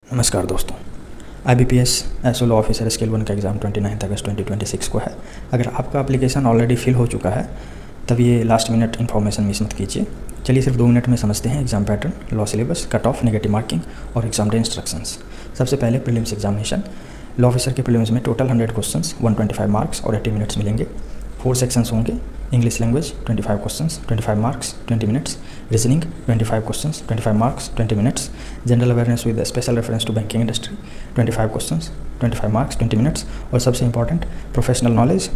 नमस्कार दोस्तों, IBPS SO law officer scale 1 का एग्ज़ाम 29 अगस्त 2026 को है। अगर आपका एप्लीकेशन ऑलरेडी फिल हो चुका है तब ये लास्ट मिनट इन्फॉर्मेशन मिस मत कीजिए। चलिए सिर्फ 2 मिनट में समझते हैं exam pattern, law syllabus, cut off, negative marking और एग्जाम डे इंस्ट्रक्शंस। सबसे पहले प्रीलिम्स एग्जामिनेशन। लॉ ऑफिसर के प्रीलिम्स में टोटल 100 क्वेश्चंस, 125 मार्क्स और 80 मिनट्स मिलेंगे। 4 सेक्शंस होंगे। English language 25 questions, 25 marks, 20 minutes. Reasoning 25 questions, 25 marks, 20 minutes. General awareness with special reference to banking industry 25 questions, 25 marks, 20 minutes. और सबसे important professional knowledge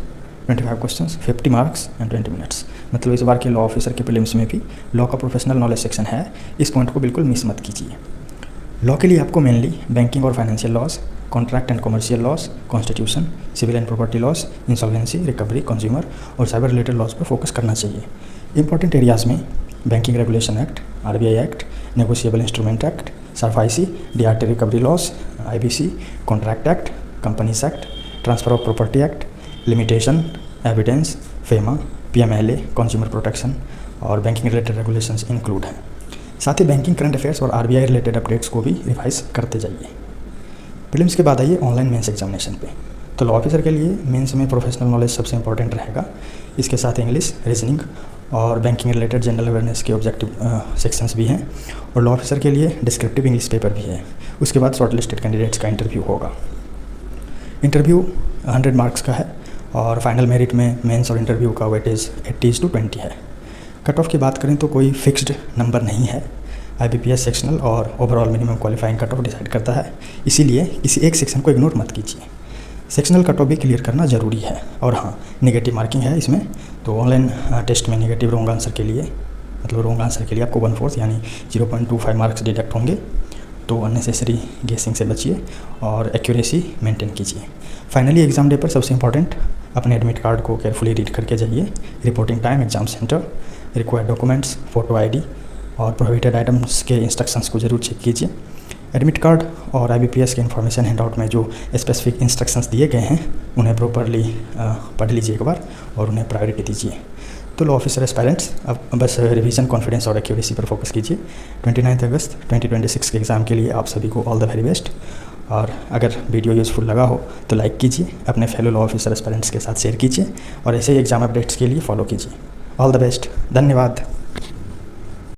25 questions, 50 marks and 20 minutes. मतलब इस बार के law officer के prelims में भी law का professional knowledge section है। इस पॉइंट को बिल्कुल मिस मत कीजिए। लॉ के लिए आपको मेनली बैंकिंग और financial laws, contract and commercial laws, constitution, civil and property laws, insolvency, recovery, consumer और साइबर रिलेटेड लॉज पर फोकस करना चाहिए। इंपॉर्टेंट एरियाज़ में banking regulation act, RBI act, negotiable instrument act, SARFAESI, DRT recovery laws, IBC, contract act, companies act, transfer of property act, limitation, evidence, FEMA, PMLA, consumer protection और banking related regulations include हैं। साथ ही banking, current affairs और RBI related updates को भी revise करते जाइए। Prelims के बाद आइए ऑनलाइन मेंस एग्जामिनेशन पे। तो लॉ ऑफिसर के लिए मेंस में प्रोफेशनल नॉलेज सबसे इंपॉर्टेंट रहेगा। इसके साथ इंग्लिश, रीजनिंग और बैंकिंग रिलेटेड जनरल अवेयरनेस के ऑब्जेक्टिव सेक्शंस भी हैं। और लॉ ऑफिसर के लिए डिस्क्रिप्टिव इंग्लिश पेपर भी है। उसके बाद शॉर्टलिस्टेड कैंडिडेट्स का इंटरव्यू होगा। इंटरव्यू 100 मार्क्स का है और फाइनल मेरिट में मेंस और इंटरव्यू का वेटेज 80:20 है। कट ऑफ की बात करें तो कोई फिक्स्ड नंबर नहीं है। IBPS सेक्शनल और overall minimum qualifying cut off decide करता है, इसीलिए किसी एक सेक्शन को इग्नोर मत कीजिए। सेक्शनल कट ऑफ भी क्लियर करना ज़रूरी है। और हाँ, नेगेटिव मार्किंग है इसमें। तो ऑनलाइन टेस्ट में नेगेटिव रॉन्ग आंसर के लिए, मतलब रॉन्ग आंसर के लिए आपको 1/4 यानी 0.25 मार्क्स डिडक्ट होंगे। तो अननेसेसरी गेसिंग से बचिए और एक्यूरेसी मेंटेन कीजिए। फाइनली एग्जाम डे पर सबसे इंपॉर्टेंट, अपने एडमिट कार्ड को केयरफुली रीड करके जाइए। Reporting time, exam centre, required documents, photo ID और प्रोहिबिटेड आइटम्स के इंस्ट्रक्शंस को ज़रूर चेक कीजिए। एडमिट कार्ड और IBPS के इन्फॉर्मेशन हैंडआउट में जो स्पेसिफिक इंस्ट्रक्शंस दिए गए हैं उन्हें प्रॉपरली पढ़ लीजिए एक बार और उन्हें प्रायोरिटी दीजिए। तो लॉ ऑफिसर एस्पायरेंट्स अब बस रिवीजन, कॉन्फिडेंस और एक्यूरेसी पर फोकस कीजिए। 29 अगस्त 2026 के एग्ज़ाम के लिए आप सभी को ऑल द वेरी बेस्ट। और अगर वीडियो यूज़फुल लगा हो तो लाइक कीजिए, अपने फेलो लॉ ऑफिसर एस्पायरेंट्स के साथ शेयर कीजिए और ऐसे ही एग्जाम अपडेट्स के लिए फॉलो कीजिए। All the best. धन्यवाद।